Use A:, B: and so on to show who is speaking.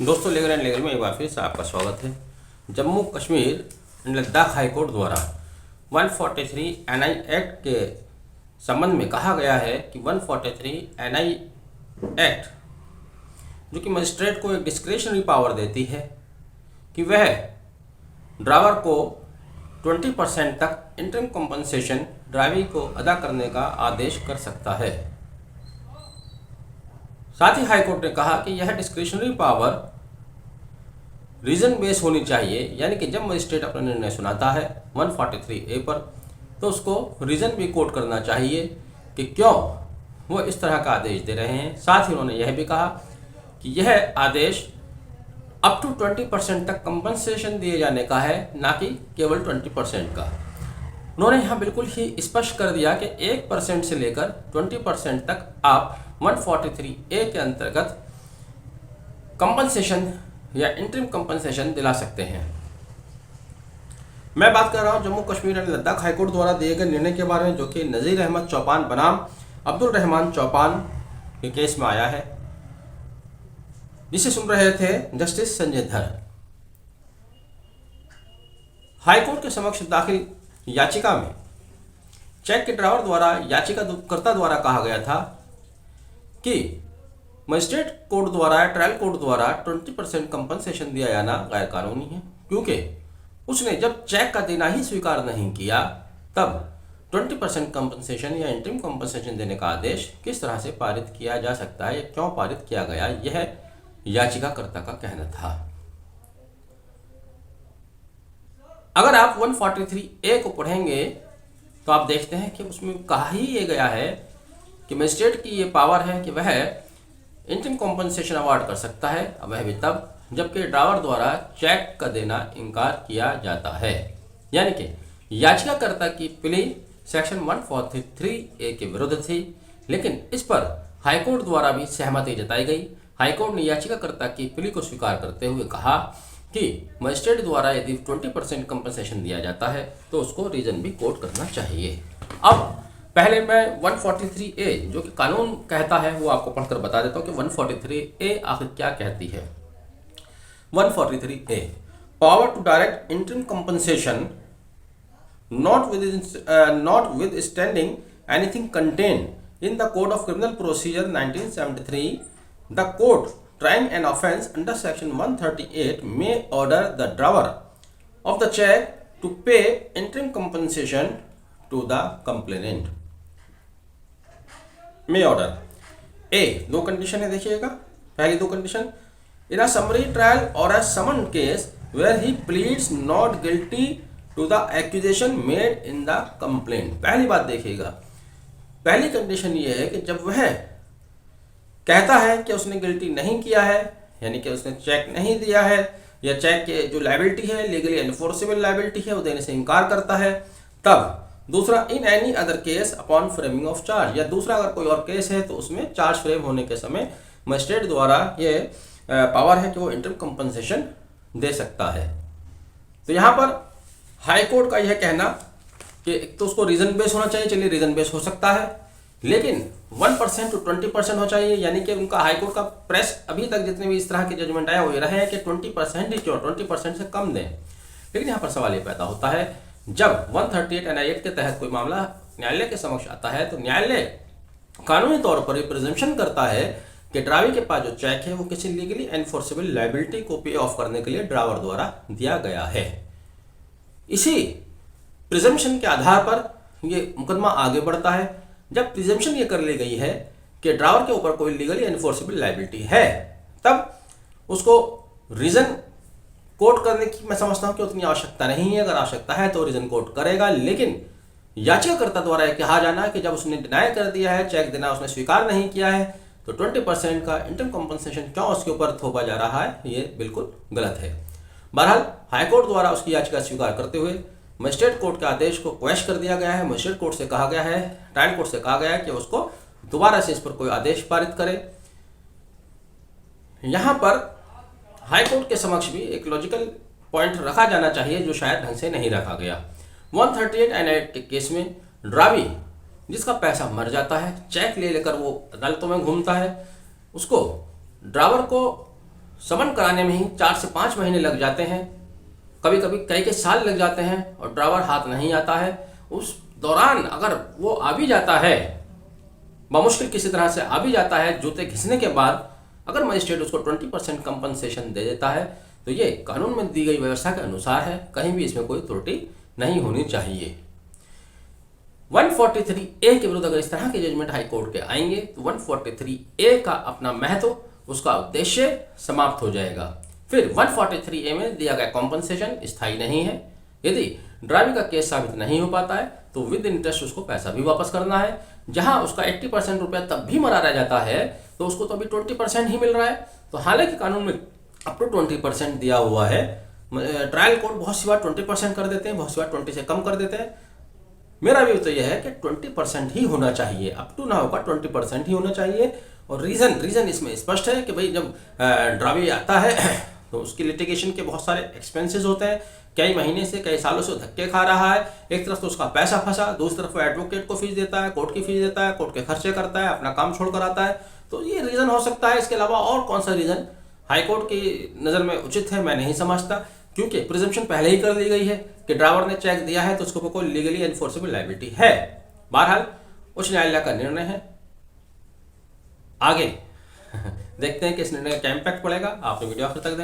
A: दोस्तों, legal and legal में एक बार फिर से आपका स्वागत है। Jammu Kashmir and Ladakh high court द्वारा 143 एनआई एक्ट के संबंध में कहा गया है कि 143 एनआई एक्ट जो कि मजिस्ट्रेट को एक डिस्क्रिशनरी पावर देती है कि वह ड्राइवर को 20% तक इंटरिम कॉम्पनसेशन ड्राइविंग को अदा करने का आदेश कर सकता है। साथ ही हाईकोर्ट ने कहा कि यह डिस्क्रिशनरी पावर रीजन बेस होनी चाहिए, यानी कि जब मजिस्ट्रेट अपना निर्णय सुनाता है 143A पर तो उसको रीजन भी कोट करना चाहिए कि क्यों वो इस तरह का आदेश दे रहे हैं। साथ ही उन्होंने यह भी कहा कि यह आदेश अप टू 20% तक कंपनसेशन दिए जाने का है, ना कि केवल 20% का। उन्होंने यहाँ बिल्कुल ही स्पष्ट कर दिया कि 1% से लेकर 20% तक आप 143A के अंतर्गत कंपनसेशन या इंटरिम कंपनसेशन दिला सकते हैं। मैं बात कर रहा हूँ जम्मू कश्मीर एंड लद्दाख हाईकोर्ट द्वारा दिए गए निर्णय के बारे में, जो कि नज़ीर अहमद चौपान बनाम अब्दुल रहमान चौपान के केस में आया है, जिसे सुन रहे थे जस्टिस संजय धर। हाईकोर्ट के समक्ष दाखिल याचिका में चेक के ड्राइवर द्वारा याचिकाकर्ता द्वारा कहा गया था कि मजिस्ट्रेट कोर्ट द्वारा ट्रायल कोर्ट द्वारा 20% कंपनसेशन दिया जाना गैर कानूनी है, क्योंकि उसने जब चेक का देना ही स्वीकार नहीं किया तब 20% कंपनसेशन या इंटरिम कंपनसेशन देने का आदेश किस तरह से पारित किया जा सकता है या क्यों पारित किया गया, यह याचिकाकर्ता का कहना था। अगर आप 143A को पढ़ेंगे तो आप देखते हैं कि उसमें कहा ही ये गया है कि मजिस्ट्रेट की ये पावर है कि वह इंटरिम कॉम्पनसेशन अवार्ड कर सकता है, वह भी तब जबकि ड्राइवर द्वारा चेक का देना इनकार किया जाता है। यानी कि याचिकाकर्ता की प्ली सेक्शन 143A के विरुद्ध थी, लेकिन इस पर हाईकोर्ट द्वारा भी सहमति जताई गई। हाईकोर्ट ने याचिकाकर्ता की प्ली को स्वीकार करते हुए कहा कि मजिस्ट्रेट द्वारा यदि 20% कंपनसेशन दिया जाता है तो उसको रीजन भी कोट करना चाहिए। अब पहले मैं 143A जो कि कानून कहता है वो आपको पढ़कर बता देता हूँ कि 143A आखिर क्या कहती है। 143A power to direct interim compensation notwithstanding anything contained in the Code of Criminal Procedure 1973, the court trying an offence under section 138 may order the driver of the check to pay interim compensation to the complainant. May order A, दो condition है, देखिएगा। पहली दो condition, in a summary trial or a summoned case where he pleads not guilty to the accusation made in the complaint। पहली बात देखिएगा, पहली condition ये है कि जब वह कहता है कि उसने गिल्टी नहीं किया है, यानी कि उसने चेक नहीं दिया है या चेक के जो लायबिलिटी है लीगली एनफोर्सेबल लायबिलिटी है वो देने से इनकार करता है, तब दूसरा in any other case upon framing of charge, या दूसरा अगर कोई और केस है तो उसमें चार्ज फ्रेम होने के समय मजिस्ट्रेट द्वारा ये पावर है कि वो इंटरिम कंपनसेशन दे सकता है। तो यहाँ पर हाईकोर्ट का यह कहना कि एक तो उसको रीजन बेस होना चाहिए, चलिए रीजन बेस हो सकता है, लेकिन 1% टू 20% हो चाहिए। यानी कि उनका हाईकोर्ट का प्रेस अभी तक जितने भी इस तरह के जजमेंट आए हुए रहे हैं कि 20% ही क्यों, 20% से कम दें। लेकिन यहाँ पर सवाल ये पैदा होता है, जब 138 एनआई एक्ट के तहत कोई मामला न्यायालय के समक्ष आता है तो न्यायालय कानूनी तौर पर प्रिजम्पशन करता है कि ड्राइवर के पास जो चेक है वो किसी लीगली एनफोर्सेबल लायबिलिटी को पे ऑफ करने के लिए ड्राइवर द्वारा दिया गया है। इसी प्रिजम्पशन के आधार पर ये मुकदमा आगे बढ़ता है। जब प्रिजम्पशन ये कर ली गई है कि ड्राइवर के ऊपर कोई लीगली एनफोर्सेबल लायबिलिटी है, तब उसको रीजन कोट करने की मैं समझता हूँ कि उतनी आवश्यकता नहीं है। अगर आवश्यकता है तो रीजन कोट करेगा, लेकिन याचिकाकर्ता द्वारा यह कहा जाना कि जब उसने डिनाई कर दिया है, चेक देना उसने स्वीकार नहीं किया है, तो 20% का इंटरिम कंपनसेशन क्यों उसके ऊपर थोपा जा रहा है, ये बिल्कुल गलत है। बहरहाल हाईकोर्ट द्वारा उसकी याचिका स्वीकार करते हुए मजिस्ट्रेट कोर्ट के आदेश को क्वैश कर दिया गया है। मजिस्ट्रेट कोर्ट से कहा गया है, ट्रायल कोर्ट से कहा गया है कि उसको दोबारा से इस पर कोई आदेश पारित करे। यहाँ पर हाईकोर्ट के समक्ष भी एक लॉजिकल पॉइंट रखा जाना चाहिए जो शायद ढंग से नहीं रखा गया। 138 एनआई के केस में ड्राइवी जिसका पैसा मर जाता है, चेक ले लेकर वो अदालतों में घूमता है, उसको ड्राइवर को समन कराने में ही 4 से 5 महीने लग जाते हैं, कभी कभी कई साल लग जाते हैं और ड्राइवर हाथ नहीं आता है। उस दौरान अगर वो आ भी जाता है, बमुश्किल किसी तरह से आ भी जाता है, जूते घिसने के बाद अगर मजिस्ट्रेट उसको 20% कंपनसेशन दे देता है, तो ये कानून में दी गई व्यवस्था के अनुसार है, कहीं भी इसमें कोई त्रुटि नहीं होनी चाहिए। 143A के विरुद्ध अगर इस तरह के जजमेंट हाई कोर्ट के आएंगे तो 143A का अपना महत्व, उसका उद्देश्य समाप्त हो जाएगा। फिर 143A में दिया गया कॉम्पनसेशन स्थायी नहीं है। यदि ड्राइविंग का केस साबित नहीं हो पाता है तो विद इंटरेस्ट उसको पैसा भी वापस करना है। जहां उसका 80% रुपया तब भी मरा रह जाता है तो उसको तो अभी 20% ही मिल रहा है। तो हालांकि कानून में अप टू 20% दिया हुआ है, ट्रायल कोर्ट बहुत सी बार 20% कर देते हैं, बहुत सी बार 20 से कम कर देते हैं। मेरा भी तो यह है कि 20% ही होना चाहिए, अप टू ना होगा 20% ही होना चाहिए। और रीज़न इसमें स्पष्ट है कि भाई जब ड्राइवर आता है तो उसकी लिटिगेशन के बहुत सारे एक्सपेंसेस होते हैं, कई महीने से कई सालों से धक्के खा रहा है। एक तरफ तो उसका पैसा फंसा, दूसरी तरफ वो एडवोकेट को फीस देता है, कोर्ट की फीस देता है, कोर्ट के खर्चे करता है, अपना काम छोड़ कर आता है। तो ये रीज़न हो सकता है। इसके अलावा और कौन सा रीज़न हाईकोर्ट की नज़र में उचित है मैं नहीं समझता, क्योंकि प्रिजम्पशन पहले ही कर दी गई है कि ड्राइवर ने चेक दिया है तो उसको कोई लीगली एनफोर्सेबल लायबिलिटी है। बहरहाल उच्च न्यायालय का निर्णय है, आगे देखते हैं कि इस निर्णय का क्या इम्पैक्ट पड़ेगा। आपने वीडियो आखिर तक देखा।